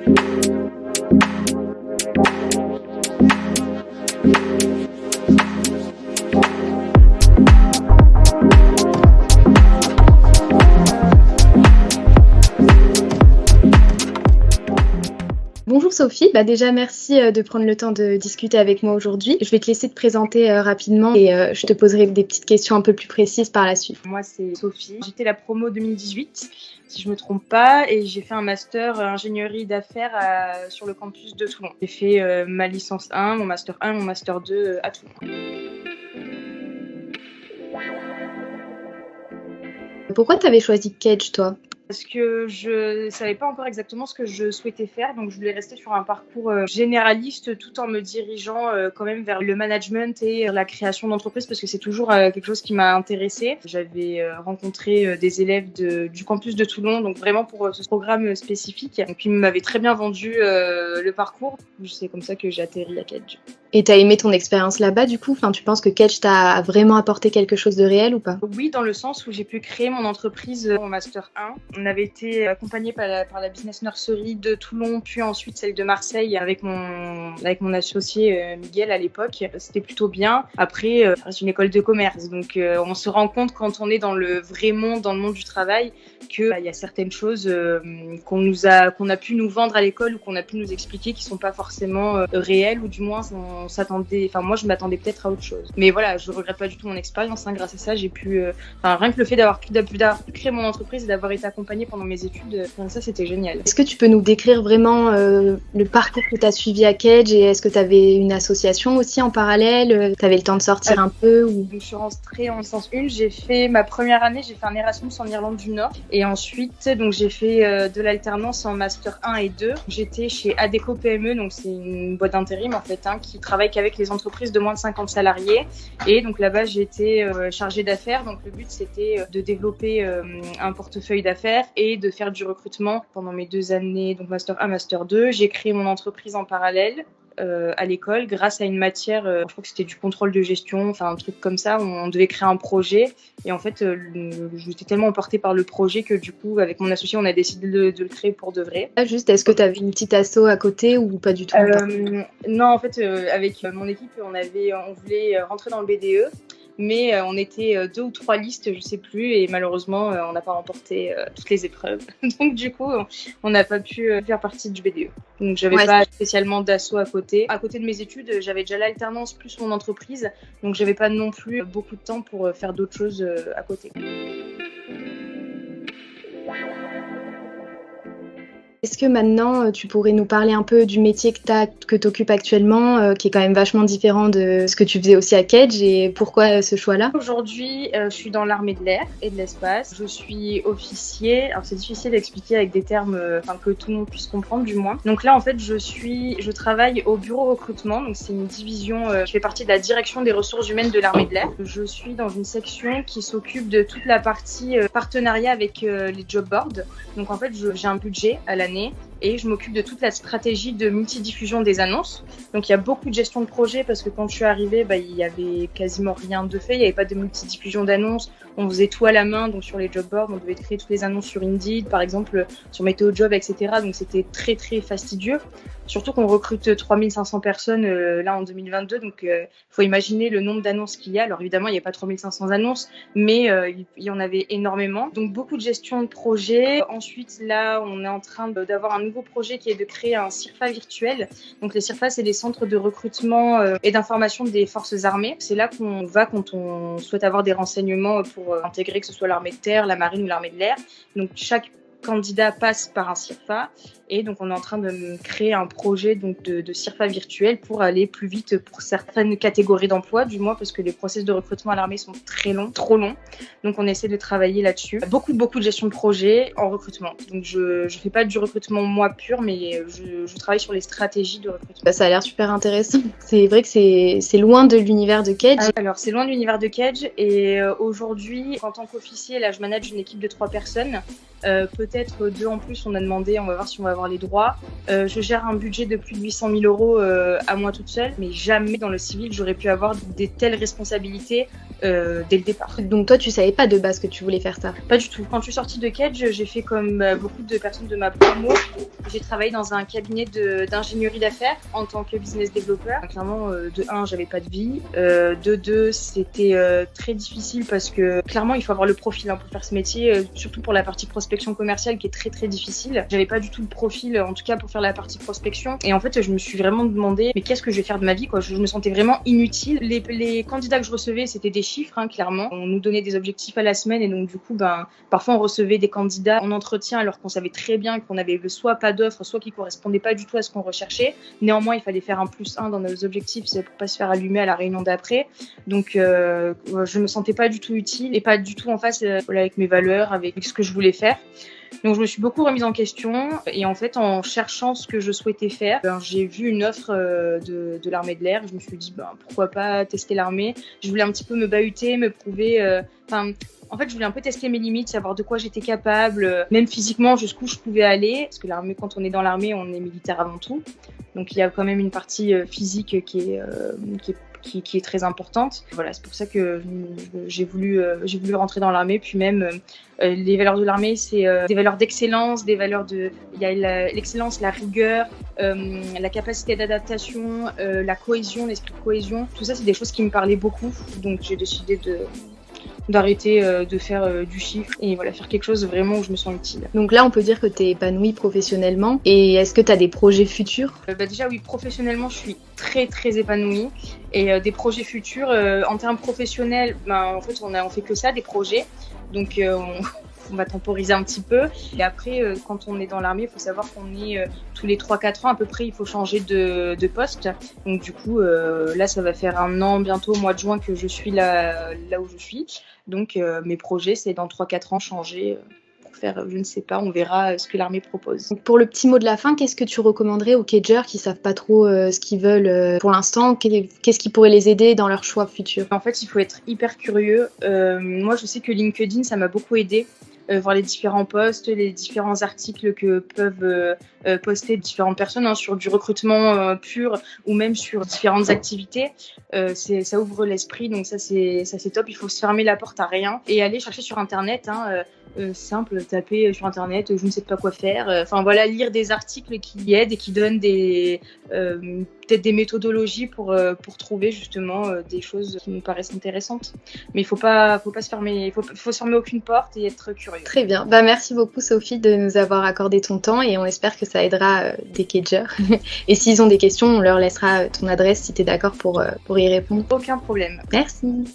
Bonjour Sophie, déjà merci de prendre le temps de discuter avec moi aujourd'hui. Je vais te laisser te présenter rapidement et je te poserai des petites questions un peu plus précises par la suite. Moi c'est Sophie, j'étais la promo 2018 si je me trompe pas et j'ai fait un master ingénierie d'affaires sur le campus de Toulon. J'ai fait ma licence 1, mon master 1, mon master 2 à Toulon. Pourquoi tu avais choisi Kedge toi ? Parce que je savais pas encore exactement ce que je souhaitais faire, donc je voulais rester sur un parcours généraliste tout en me dirigeant quand même vers le management et la création d'entreprise parce que c'est toujours quelque chose qui m'a intéressée. J'avais rencontré des élèves du campus de Toulon, donc vraiment pour ce programme spécifique. Donc ils m'avaient très bien vendu le parcours. C'est comme ça que j'ai atterri à Kedge. Et t'as aimé ton expérience là-bas du coup ? Tu penses que Kedge t'a vraiment apporté quelque chose de réel ou pas ? Oui, dans le sens où j'ai pu créer mon entreprise en master 1. On avait été accompagné par la Business Nursery de Toulon, puis ensuite celle de Marseille avec mon associé Miguel à l'époque. C'était plutôt bien. Après, ça reste une école de commerce, donc on se rend compte quand on est dans le vrai monde, dans le monde du travail, qu'il y a certaines choses qu'on a pu nous vendre à l'école ou qu'on a pu nous expliquer qui sont pas forcément réelles ou du moins on s'attendait. Enfin moi je m'attendais peut-être à autre chose. Mais voilà, je regrette pas du tout mon expérience. Grâce à ça, j'ai pu. Rien que le fait d'avoir pu créer mon entreprise et d'avoir été accompagnée pendant mes études, ça c'était génial. Est-ce que tu peux nous décrire vraiment le parcours que tu as suivi à Kedge et est-ce que tu avais une association aussi en parallèle ? Tu avais le temps de sortir un peu ou... Donc, je suis rentrée en licence 1, j'ai fait ma première année, j'ai fait un Erasmus en Irlande du Nord et ensuite donc j'ai fait de l'alternance en master 1 et 2. J'étais chez Adecco PME, donc c'est une boîte d'intérim en fait qui travaille qu'avec les entreprises de moins de 50 salariés et donc là-bas j'ai été chargée d'affaires. Donc le but c'était de développer un portefeuille d'affaires et de faire du recrutement pendant mes 2 années, donc master 1, master 2. J'ai créé mon entreprise en parallèle à l'école grâce à une matière, je crois que c'était du contrôle de gestion, enfin un truc comme ça, où on devait créer un projet et en fait j'étais tellement emportée par le projet que du coup avec mon associé on a décidé de le créer pour de vrai. Juste, est-ce que tu avais une petite asso à côté ou pas du tout ? Non, en fait avec mon équipe on voulait rentrer dans le BDE. Mais on était 2 ou 3 listes, je sais plus, et malheureusement, on n'a pas remporté toutes les épreuves. Donc du coup, on n'a pas pu faire partie du BDE. Donc j'avais pas spécialement d'asso à côté. À côté de mes études, j'avais déjà l'alternance plus mon entreprise, donc j'avais pas non plus beaucoup de temps pour faire d'autres choses à côté. Est-ce que maintenant, tu pourrais nous parler un peu du métier que tu occupes actuellement, qui est quand même vachement différent de ce que tu faisais aussi à Kedge et pourquoi ce choix-là ? Aujourd'hui, je suis dans l'armée de l'air et de l'espace. Je suis officier. Alors, c'est difficile d'expliquer avec des termes que tout le monde puisse comprendre, du moins. Donc là, en fait, je travaille au bureau recrutement. Donc, c'est une division qui fait partie de la direction des ressources humaines de l'armée de l'air. Je suis dans une section qui s'occupe de toute la partie partenariat avec les job boards. Donc, en fait, j'ai un budget à l'année et je m'occupe de toute la stratégie de multidiffusion des annonces. Donc il y a beaucoup de gestion de projet parce que quand je suis arrivée, il y avait quasiment rien de fait, il n'y avait pas de multidiffusion d'annonces, on faisait tout à la main, donc sur les job boards, on devait créer toutes les annonces sur Indeed, par exemple sur Météo Job, etc. Donc c'était très très fastidieux. Surtout qu'on recrute 3500 personnes là en 2022, donc faut imaginer le nombre d'annonces qu'il y a. Alors évidemment, il n'y a pas 3500 annonces, mais il y en avait énormément. Donc beaucoup de gestion de projet. Ensuite, là, on est en train d'avoir un nouveau projet qui est de créer un CIRFA virtuel. Donc les CIRFA, c'est des centres de recrutement et d'information des forces armées. C'est là qu'on va quand on souhaite avoir des renseignements pour intégrer que ce soit l'armée de terre, la marine ou l'armée de l'air. Donc chaque candidat passe par un CIRFA et donc on est en train de créer un projet donc de CIRFA virtuel pour aller plus vite pour certaines catégories d'emploi, du moins parce que les process de recrutement à l'armée sont très longs, trop longs. Donc on essaie de travailler là-dessus. Beaucoup de gestion de projet en recrutement. Donc je fais pas du recrutement moi pur, mais je travaille sur les stratégies de recrutement. Ça a l'air super intéressant. C'est vrai que c'est loin de l'univers de Kedge. Alors c'est loin de l'univers de Kedge et aujourd'hui en tant qu'officier là je manage une équipe de 3 personnes. Peut-être 2 en plus, on a demandé, on va voir si on va avoir les droits. Je gère un budget de plus de 800 000 € à moi toute seule, mais jamais dans le civil j'aurais pu avoir des telles responsabilités dès le départ. Donc toi, tu savais pas de base que tu voulais faire ça? Pas du tout. Quand je suis sortie de Kedge, j'ai fait comme beaucoup de personnes de ma promo. J'ai travaillé dans un cabinet d'ingénierie d'affaires en tant que business développeur. Clairement, de 1, j'avais pas de vie. De 2, c'était très difficile parce que clairement, il faut avoir le profil pour faire ce métier, surtout pour la partie prospection commerciale qui est très très difficile. J'avais pas du tout le profil, en tout cas pour faire la partie prospection. Et en fait, je me suis vraiment demandé, mais qu'est-ce que je vais faire de ma vie, quoi. Je me sentais vraiment inutile. Les candidats que je recevais, c'était des chiffres, clairement. On nous donnait des objectifs à la semaine et donc du coup, parfois on recevait des candidats en entretien alors qu'on savait très bien qu'on avait soit pas d'offres, soit qui correspondaient pas du tout à ce qu'on recherchait. Néanmoins, il fallait faire un +1 dans nos objectifs, c'est pour pas se faire allumer à la réunion d'après. Donc, je me sentais pas du tout utile et pas du tout en face avec mes valeurs, avec ce que je voulais faire. Donc je me suis beaucoup remise en question et en fait en cherchant ce que je souhaitais faire, j'ai vu une offre de l'armée de l'air. Je me suis dit pourquoi pas tester l'armée. Je voulais un petit peu me bahuter, me prouver. En fait, je voulais un peu tester mes limites, savoir de quoi j'étais capable, même physiquement jusqu'où je pouvais aller. Parce que l'armée, quand on est dans l'armée, on est militaire avant tout. Donc il y a quand même une partie physique qui est très importante. Voilà, c'est pour ça que j'ai voulu rentrer dans l'armée. Puis même, les valeurs de l'armée, c'est des valeurs d'excellence, il y a l'excellence, la rigueur, la capacité d'adaptation, la cohésion, l'esprit de cohésion. Tout ça, c'est des choses qui me parlaient beaucoup. Donc j'ai décidé d'arrêter de faire du chiffre et voilà, faire quelque chose vraiment où je me sens utile. Donc là, on peut dire que tu es épanouie professionnellement. Et est-ce que tu as des projets futurs? Déjà oui, professionnellement, je suis très très épanouie. Et des projets futurs, en termes professionnels, en fait, on fait que ça, des projets. Donc on va temporiser un petit peu. Et après, quand on est dans l'armée, il faut savoir qu'on est tous les 3-4 ans à peu près, il faut changer de poste. Donc du coup, là, ça va faire 1 an bientôt, au mois de juin, que je suis là où je suis. Donc mes projets, c'est dans 3-4 ans changer pour faire, je ne sais pas, on verra ce que l'armée propose. Donc pour le petit mot de la fin, qu'est-ce que tu recommanderais aux Kedgers qui savent pas trop ce qu'ils veulent pour l'instant? Qu'est-ce qui pourrait les aider dans leurs choix futurs? En fait, il faut être hyper curieux. Moi, je sais que LinkedIn, ça m'a beaucoup aidé. Voir les différents posts, les différents articles que peuvent poster différentes personnes sur du recrutement pur ou même sur différentes activités. Ça ouvre l'esprit, donc ça c'est top. Il faut se fermer la porte à rien et aller chercher sur Internet. Simple, taper sur Internet, je ne sais pas quoi faire. Lire des articles qui aident et qui donnent peut-être des méthodologies pour trouver justement des choses qui nous paraissent intéressantes. Mais il faut pas se fermer, faut se fermer aucune porte et être curieux. Très bien. Merci beaucoup Sophie de nous avoir accordé ton temps et on espère que ça aidera des Kedgers. Et s'ils ont des questions, on leur laissera ton adresse si tu es d'accord pour y répondre. Aucun problème. Merci.